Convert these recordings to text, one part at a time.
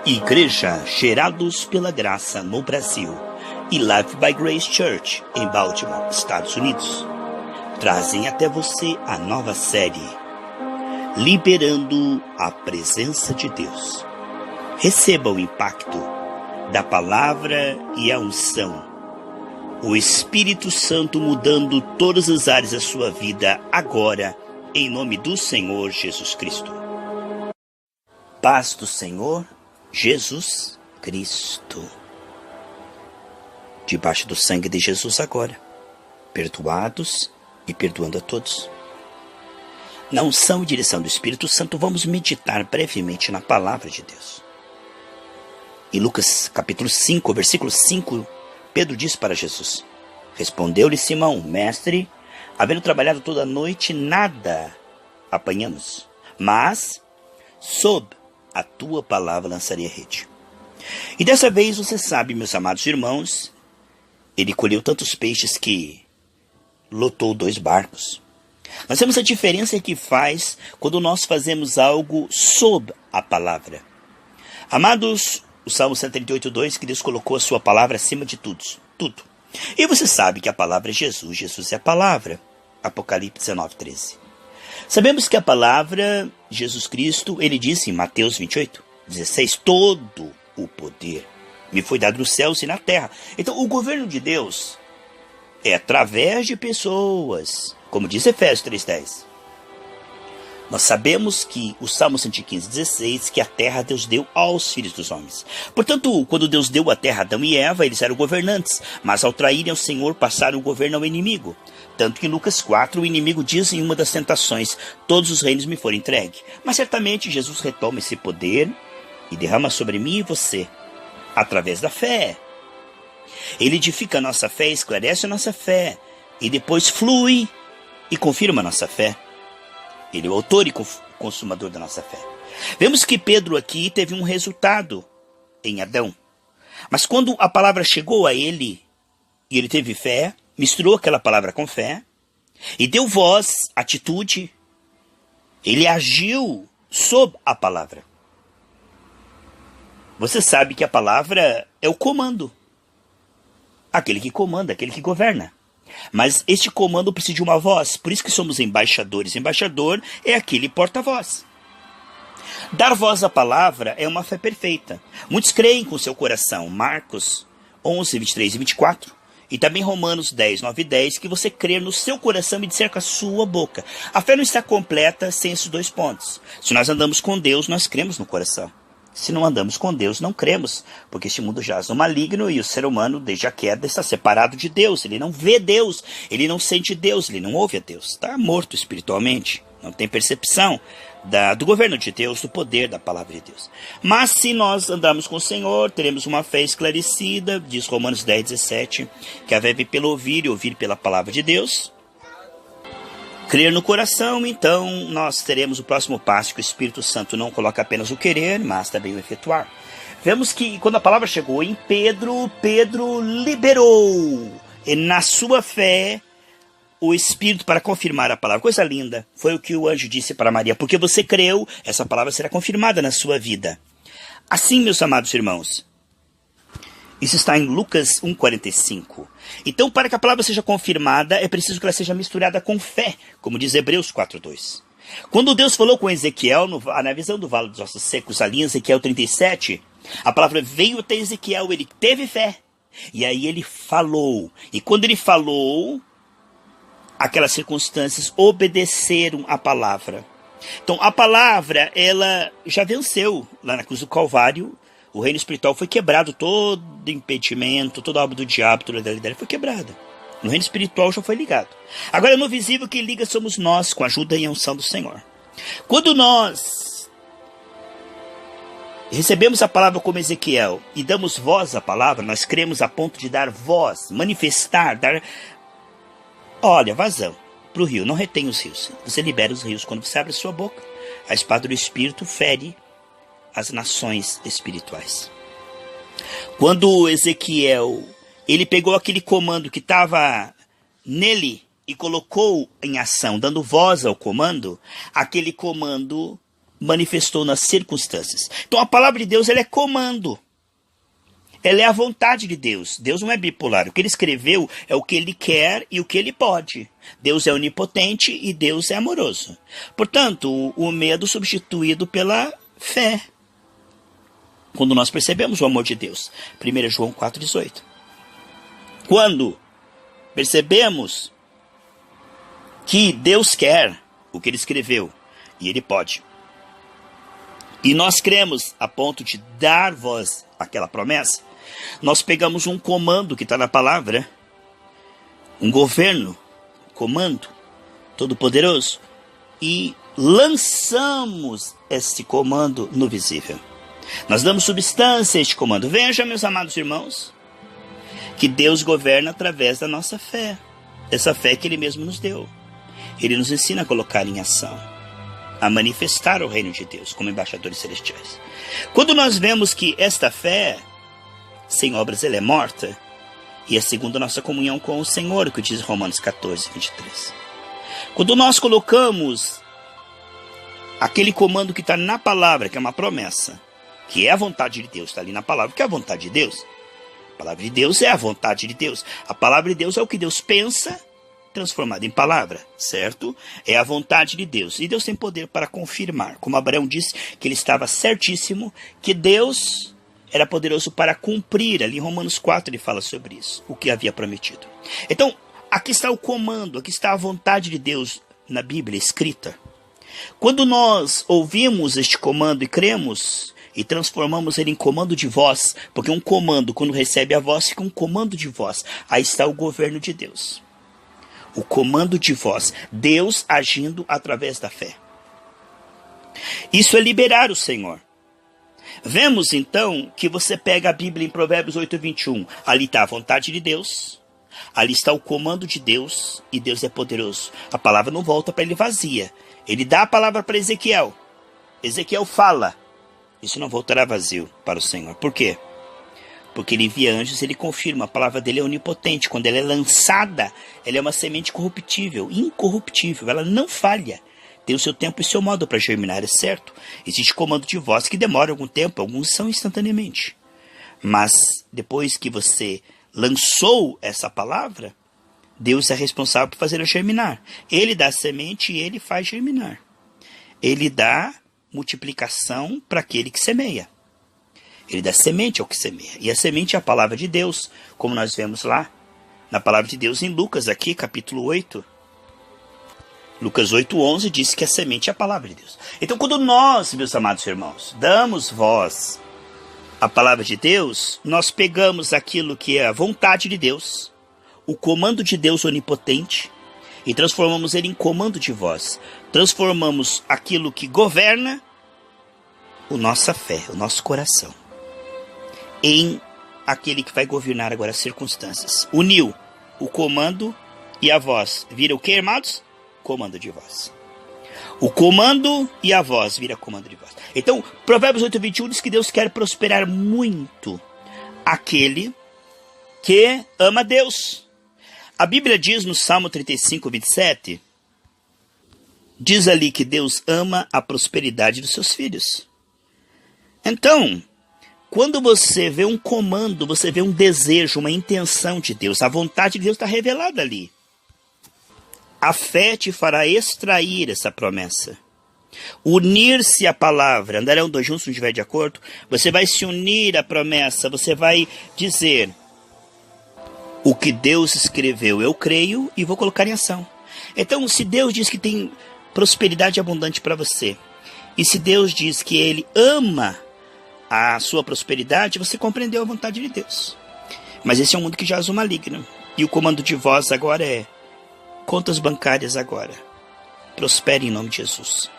Igreja Gerados pela Graça no Brasil e Life by Grace Church em Baltimore, Estados Unidos, trazem até você a nova série Liberando a Presença de Deus. Receba o impacto da palavra e a unção, o Espírito Santo mudando todas as áreas da sua vida agora, em nome do Senhor Jesus Cristo. Paz do Senhor Jesus Cristo. Debaixo do sangue de Jesus agora, perdoados e perdoando a todos. Na unção e direção do Espírito Santo, vamos meditar brevemente na palavra de Deus. Em Lucas capítulo 5, versículo 5, Pedro diz para Jesus: respondeu-lhe Simão: mestre, havendo trabalhado toda a noite, nada apanhamos, mas sob a tua palavra lançarei a rede. E dessa vez, você sabe, meus amados irmãos, ele colheu tantos peixes que lotou 2 barcos. Nós temos a diferença que faz quando nós fazemos algo sob a palavra. Amados, o Salmo 138:2, que Deus colocou a sua palavra acima de tudo. E você sabe que a palavra é Jesus, Jesus é a palavra. Apocalipse 19:13. Sabemos que a palavra, Jesus Cristo, ele disse em Mateus 28:16, todo o poder me foi dado nos céus e na terra. Então, o governo de Deus é através de pessoas, como diz Efésios 3:10. Nós sabemos que o Salmo 115:16, que a terra Deus deu aos filhos dos homens. Portanto, quando Deus deu a terra a Adão e Eva, eles eram governantes, mas ao traírem o Senhor, passaram o governo ao inimigo. Tanto que em Lucas 4, o inimigo diz em uma das tentações: todos os reinos me foram entregues. Mas certamente Jesus retoma esse poder e derrama sobre mim e você, através da fé. Ele edifica a nossa fé, esclarece a nossa fé, e depois flui e confirma a nossa fé. Ele é o autor e consumador da nossa fé. Vemos que Pedro aqui teve um resultado em Adão. Mas quando a palavra chegou a ele, e ele teve fé, misturou aquela palavra com fé, e deu voz, atitude, ele agiu sob a palavra. Você sabe que a palavra é o comando. Aquele que comanda, aquele que governa. Mas este comando precisa de uma voz, por isso que somos embaixadores. Embaixador é aquele porta-voz. Dar voz à palavra é uma fé perfeita. Muitos creem com seu coração. Marcos 11, 23 e 24. E também Romanos 10, 9 e 10, que você crer no seu coração e disser com a sua boca. A fé não está completa sem esses 2 pontos. Se nós andamos com Deus, nós cremos no coração. Se não andamos com Deus, não cremos, porque este mundo jaz no maligno e o ser humano, desde a queda, está separado de Deus. Ele não vê Deus, ele não sente Deus, ele não ouve a Deus. Está morto espiritualmente, não tem percepção do governo de Deus, do poder da palavra de Deus. Mas se nós andarmos com o Senhor, teremos uma fé esclarecida, diz Romanos 10, 17, que a fé vem pelo ouvir e ouvir pela palavra de Deus. Crer no coração, então nós teremos o próximo passo, que o Espírito Santo não coloca apenas o querer, mas também o efetuar. Vemos que quando a palavra chegou em Pedro, Pedro liberou na sua fé o Espírito para confirmar a palavra. Coisa linda, foi o que o anjo disse para Maria: porque você creu, essa palavra será confirmada na sua vida. Assim, meus amados irmãos, isso está em Lucas 1,45. Então, para que a palavra seja confirmada, é preciso que ela seja misturada com fé, como diz Hebreus 4,2. Quando Deus falou com Ezequiel, na visão do Vale dos Ossos Secos, ali em Ezequiel 37, a palavra veio até Ezequiel, ele teve fé, e aí ele falou. E quando ele falou, aquelas circunstâncias obedeceram à palavra. Então, a palavra, ela já venceu lá na cruz do Calvário. O reino espiritual foi quebrado, todo impedimento, toda obra do diabo, toda a legalidade foi quebrada. No reino espiritual já foi ligado. Agora, no visível, quem liga somos nós, com a ajuda e a unção do Senhor. Quando nós recebemos a palavra como Ezequiel e damos voz à palavra, nós cremos a ponto de dar voz, manifestar, dar... Olha, vazão para o rio, não retém os rios. Você libera os rios quando você abre a sua boca. A espada do Espírito fere as nações espirituais. Quando Ezequiel, ele pegou aquele comando que estava nele e colocou em ação, dando voz ao comando, aquele comando manifestou nas circunstâncias. Então a palavra de Deus, ela é comando. Ela é a vontade de Deus. Deus não é bipolar. O que ele escreveu é o que ele quer e o que ele pode. Deus é onipotente e Deus é amoroso. Portanto, o medo substituído pela fé. Quando nós percebemos o amor de Deus. 1 João 4,18. Quando percebemos que Deus quer o que ele escreveu e ele pode. E nós cremos a ponto de dar voz àquela promessa. Nós pegamos um comando que está na palavra, um governo, comando, todo-poderoso, e lançamos esse comando no visível. Nós damos substância a este comando. Veja, meus amados irmãos, que Deus governa através da nossa fé. Essa fé que Ele mesmo nos deu. Ele nos ensina a colocar em ação, a manifestar o reino de Deus como embaixadores celestiais. Quando nós vemos que esta fé, sem obras, ela é morta, e é segundo a nossa comunhão com o Senhor, que diz Romanos 14, 23. Quando nós colocamos aquele comando que está na palavra, que é uma promessa, que é a vontade de Deus, está ali na palavra, que é a vontade de Deus. A palavra de Deus é a vontade de Deus. A palavra de Deus é o que Deus pensa, transformado em palavra, certo? É a vontade de Deus. E Deus tem poder para confirmar. Como Abraão disse que ele estava certíssimo, que Deus era poderoso para cumprir. Ali em Romanos 4 ele fala sobre isso, o que havia prometido. Então, aqui está o comando, aqui está a vontade de Deus na Bíblia escrita. Quando nós ouvimos este comando e cremos, e transformamos ele em comando de voz, porque um comando, quando recebe a voz, fica um comando de voz. Aí está o governo de Deus. O comando de voz. Deus agindo através da fé. Isso é liberar o Senhor. Vemos então que você pega a Bíblia em Provérbios 8:21. Ali está a vontade de Deus. Ali está o comando de Deus. E Deus é poderoso. A palavra não volta para ele vazia. Ele dá a palavra para Ezequiel. Ezequiel fala. Isso não voltará vazio para o Senhor. Por quê? Porque ele envia anjos, ele confirma. A palavra dele é onipotente. Quando ela é lançada, ela é uma semente corruptível, incorruptível. Ela não falha. Tem o seu tempo e seu modo para germinar, é certo. Existe comando de voz que demora algum tempo. Alguns são instantaneamente. Mas depois que você lançou essa palavra, Deus é responsável por fazer ela germinar. Ele dá a semente e ele faz germinar. Ele dá multiplicação para aquele que semeia. Ele dá semente ao que semeia. E a semente é a palavra de Deus, como nós vemos lá na palavra de Deus em Lucas, aqui, capítulo 8. Lucas 8:11 diz que a semente é a palavra de Deus. Então, quando nós, meus amados irmãos, damos voz à palavra de Deus, nós pegamos aquilo que é a vontade de Deus, o comando de Deus onipotente, e transformamos ele em comando de voz. Transformamos aquilo que governa a nossa fé, o nosso coração, em aquele que vai governar agora as circunstâncias. Uniu o comando e a voz. Vira o que, irmãos? Comando de voz. O comando e a voz vira comando de voz. Então, Provérbios 8:21 diz que Deus quer prosperar muito aquele que ama Deus. A Bíblia diz no Salmo 35:27, diz ali que Deus ama a prosperidade dos seus filhos. Então, quando você vê um comando, você vê um desejo, uma intenção de Deus, a vontade de Deus está revelada ali. A fé te fará extrair essa promessa. Unir-se à palavra, andarão dois juntos se não estiver de acordo, você vai se unir à promessa, você vai dizer: o que Deus escreveu, eu creio e vou colocar em ação. Então, se Deus diz que tem prosperidade abundante para você, e se Deus diz que Ele ama a sua prosperidade, você compreendeu a vontade de Deus. Mas esse é um mundo que jaz o maligno. E o comando de voz agora é: contas bancárias agora. Prospere em nome de Jesus.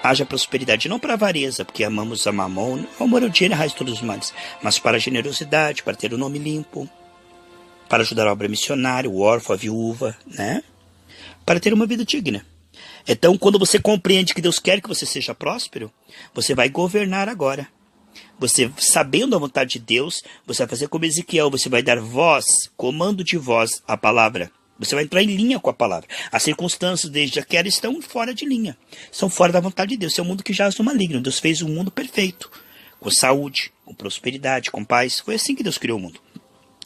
Haja prosperidade, não para a avareza, porque amamos a mamon, o amor é o dinheiro e a raiz de todos os males, mas para a generosidade, para ter o nome limpo, para ajudar a obra missionária, o órfão, a viúva, né? Para ter uma vida digna. Então, quando você compreende que Deus quer que você seja próspero, você vai governar agora. Você, sabendo a vontade de Deus, você vai fazer como Ezequiel, você vai dar voz, comando de voz à palavra. Você vai entrar em linha com a palavra. As circunstâncias desde aquela estão fora de linha. Estão fora da vontade de Deus. Esse é um mundo que jaz no maligno. Deus fez um mundo perfeito. Com saúde, com prosperidade, com paz. Foi assim que Deus criou o mundo.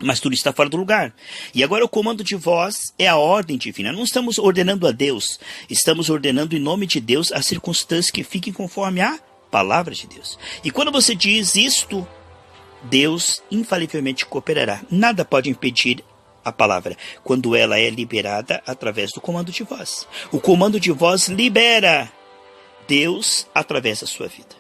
Mas tudo está fora do lugar. E agora o comando de voz é a ordem divina. Não estamos ordenando a Deus. Estamos ordenando em nome de Deus as circunstâncias que fiquem conforme a palavra de Deus. E quando você diz isto, Deus infalivelmente cooperará. Nada pode impedir a palavra, quando ela é liberada através do comando de voz. O comando de voz libera Deus através da sua vida.